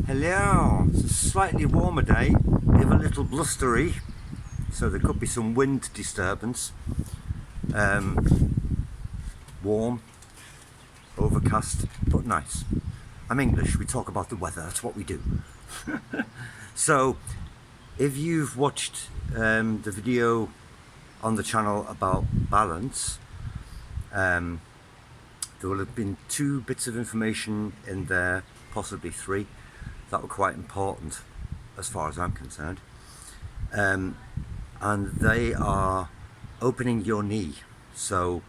Hello, it's a slightly warmer day, if a little blustery, so there could be some wind disturbance. Warm, overcast, but nice. I'm English, we talk about the weather, that's what we do. So, if you've watched the video on the channel about balance, there will have been 2 bits of information in there, possibly 3, that were quite important as far as I'm concerned. And they are opening your knee, so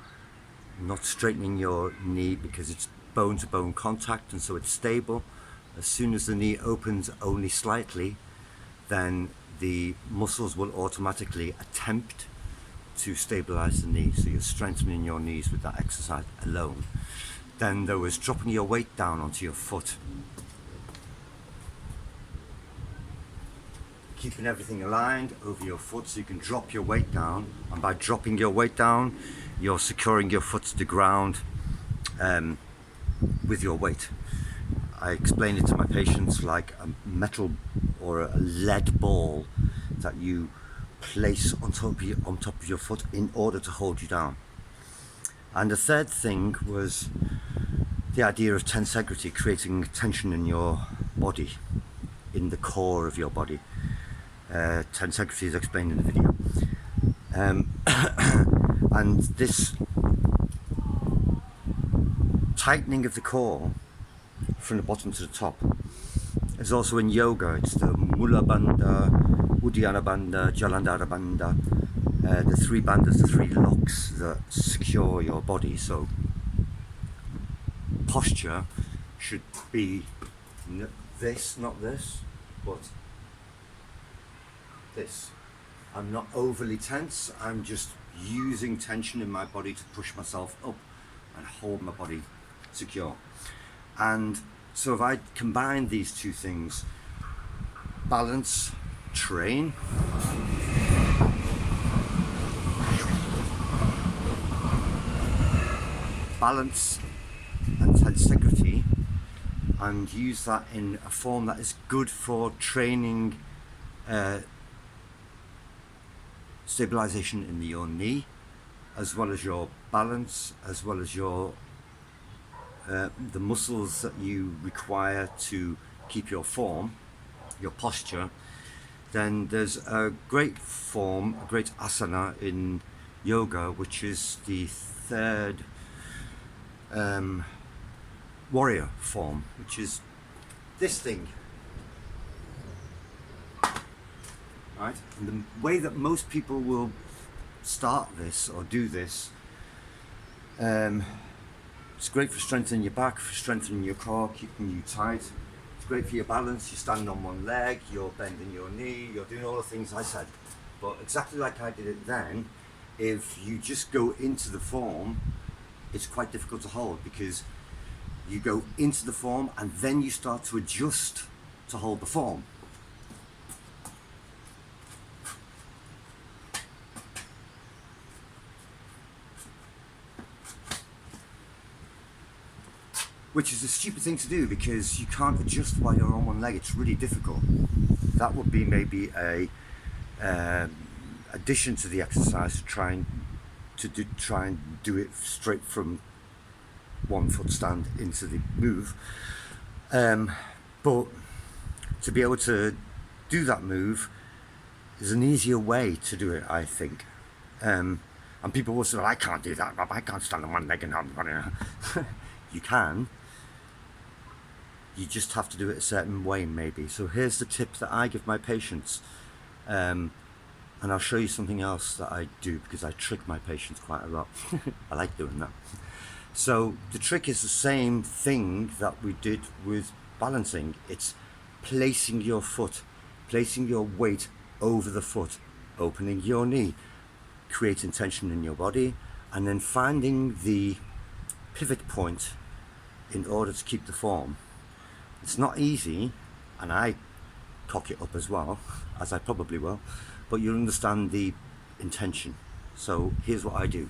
not straightening your knee because it's bone to bone contact and so it's stable. As soon as the knee opens only slightly, then the muscles will automatically attempt to stabilize the knee, so you're strengthening your knees with that exercise alone. Then there was dropping your weight down onto your foot, keeping everything aligned over your foot so you can drop your weight down, and by dropping your weight down you're securing your foot to the ground with your weight. I explain it to my patients like a metal or a lead ball that you place on top of your foot in order to hold you down. And the third thing was the idea of tensegrity, creating tension in your body, in the core of your body. Tensegrity is explained in the video. And this tightening of the core from the bottom to the top is also in yoga. It's the Mula Bandha, Uddiyana Bandha, Jalandhara Bandha, the 3 bandhas, the 3 locks that secure your body. So posture should be this, not this, but this. I'm not overly tense, I'm just using tension in my body to push myself up and hold my body secure. And so if I combine these 2 things, balance, train, balance and tensegrity, and use that in a form that is good for training stabilization in your knee, as well as your balance, as well as your the muscles that you require to keep your form, your posture. Then there's a great form, a great asana in yoga, which is the 3rd warrior form, which is this thing. Right? And the way that most people will start this or do this, it's great for strengthening your back, for strengthening your core, keeping you tight. It's great for your balance. You stand on one leg, you're bending your knee, you're doing all the things I said. But exactly like I did it then, if you just go into the form, it's quite difficult to hold, because you go into the form and then you start to adjust to hold the form. Which is a stupid thing to do, because you can't adjust while you're on one leg. It's really difficult. That would be maybe a addition to the exercise, to try and do it straight from 1 foot stand into the move. But to be able to do that move is an easier way to do it, I think. And people will say, well, I can't do that, I can't stand on one leg and you can. You just have to do it a certain way, maybe. So here's the tip that I give my patients, and I'll show you something else that I do, because I trick my patients quite a lot. I like doing that. So the trick is the same thing that we did with balancing. It's placing your foot, placing your weight over the foot, opening your knee, creating tension in your body, and then finding the pivot point in order to keep the form. It's not easy, and I cock it up as well, as I probably will, but you'll understand the intention. So here's what I do.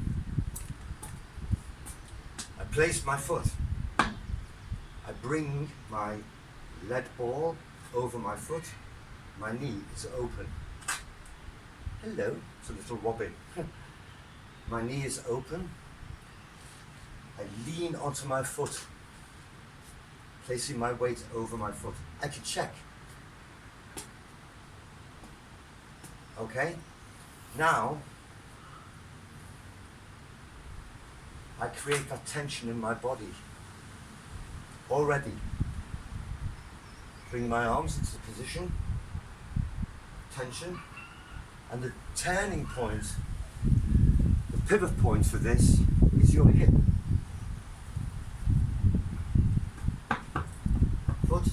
I place my foot, I bring my lead ball over my foot. My knee is open. Hello, it's a little robin. My knee is open. I lean onto my foot, placing my weight over my foot. I can check. Okay, now I create that tension in my body already. Bring my arms into the position, tension, and the turning point, the pivot point for this is your hip. Foot,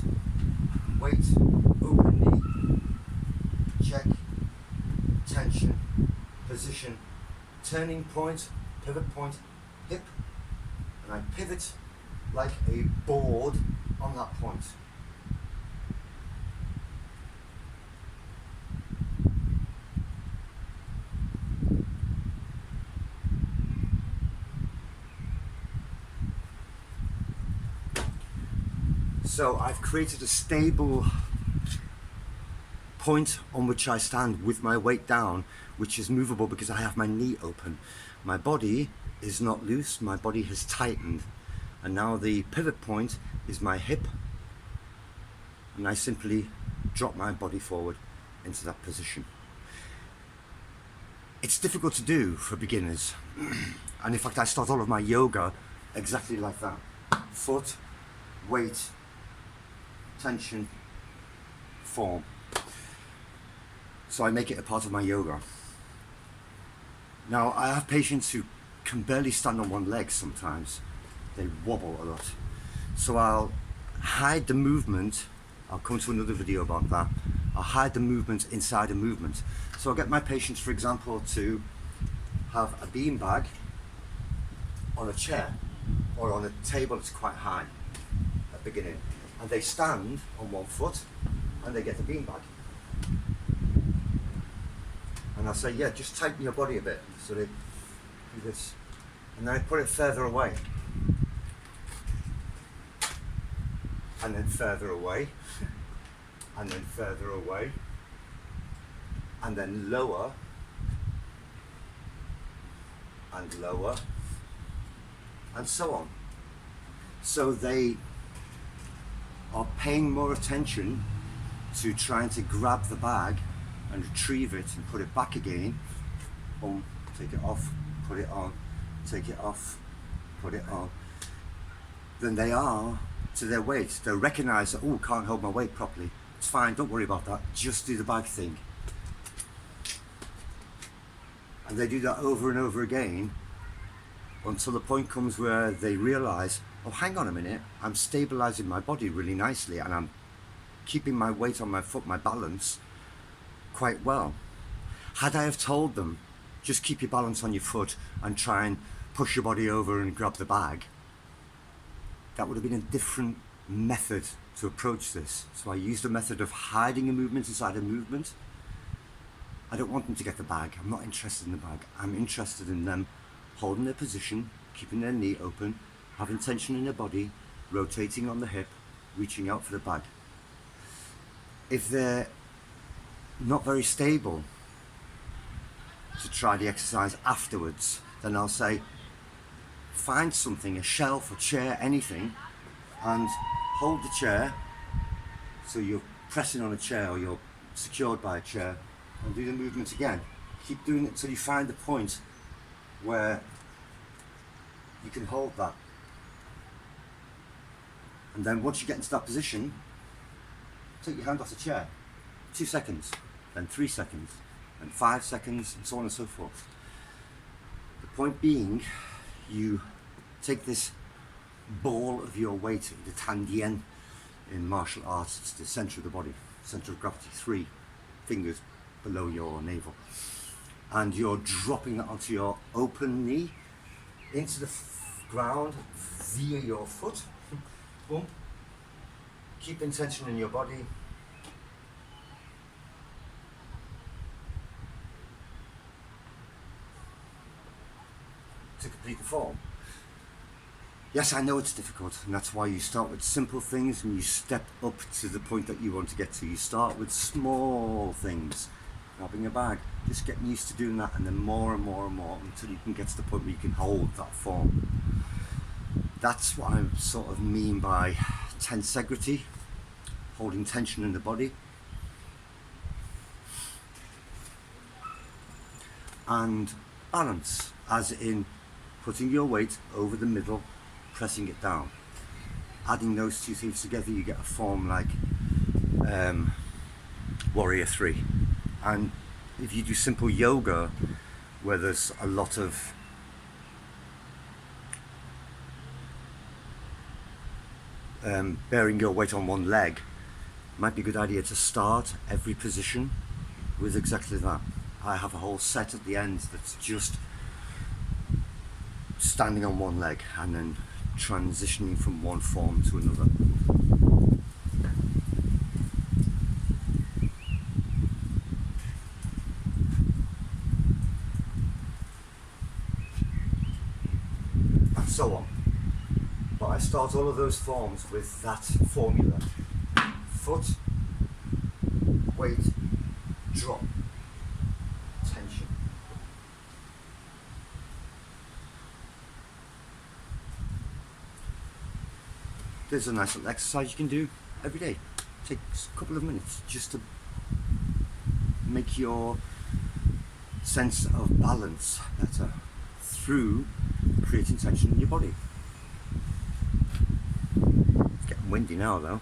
weight, open knee, check, tension, position, turning point, pivot point, hip, and I pivot like a board on that point. So I've created a stable point on which I stand with my weight down, which is movable because I have my knee open. My body is not loose, my body has tightened. And now the pivot point is my hip, and I simply drop my body forward into that position. It's difficult to do for beginners. And in fact, I start all of my yoga exactly like that. Foot, weight, tension, form. So I make it a part of my yoga. Now, I have patients who can barely stand on one leg sometimes. They wobble a lot. So I'll hide the movement. I'll come to another video about that. I'll hide the movement inside a movement. So I'll get my patients, for example, to have a beanbag on a chair or on a table that's quite high at the beginning. And they stand on one foot and they get the beanbag. And I'll say, yeah, just tighten your body a bit. So they do this. And then I put it further away. And then further away. And then further away. And then lower. And lower. And so on. So they are paying more attention to trying to grab the bag and retrieve it and put it back again. Boom, take it off, put it on, take it off, put it on. Than they are to their weight. They'll recognize that, oh, can't hold my weight properly. It's fine, don't worry about that. Just do the bag thing. And they do that over and over again until the point comes where they realize, oh, hang on a minute, I'm stabilizing my body really nicely and I'm keeping my weight on my foot, my balance, quite well. Had I have told them, just keep your balance on your foot and try and push your body over and grab the bag, that would have been a different method to approach this. So I used a method of hiding a movement inside a movement. I don't want them to get the bag. I'm not interested in the bag. I'm interested in them holding their position, keeping their knee open, having tension in their body, rotating on the hip, reaching out for the bag. If they're not very stable to try the exercise afterwards, then I'll say, find something, a shelf, a chair, anything, and hold the chair so you're pressing on a chair or you're secured by a chair, and do the movement again. Keep doing it until you find the point where you can hold that. And then once you get into that position, take your hand off the chair. 2 seconds, then 3 seconds, and 5 seconds, and so on and so forth. The point being, you take this ball of your weight, the tandien in martial arts, it's the center of the body, center of gravity, 3 fingers below your navel. And you're dropping that onto your open knee, into the ground via your foot. Boom. Keeping tension in your body. To complete the form. Yes, I know it's difficult, and that's why you start with simple things and you step up to the point that you want to get to. You start with small things, grabbing a bag, just getting used to doing that, and then more and more and more until you can get to the point where you can hold that form. That's what I sort of mean by tensegrity, holding tension in the body, and balance, as in putting your weight over the middle, pressing it down. Adding those two things together, you get a form like Warrior 3. And if you do simple yoga, where there's a lot of bearing your weight on one leg, it might be a good idea to start every position with exactly that. I have a whole set at the end that's just standing on one leg and then transitioning from one form to another. And so on. But I start all of those forms with that formula. Foot, weight, drop, tension. There's a nice little exercise you can do every day. It takes a couple of minutes just to make your sense of balance better through creating tension in your body. It's getting windy now though.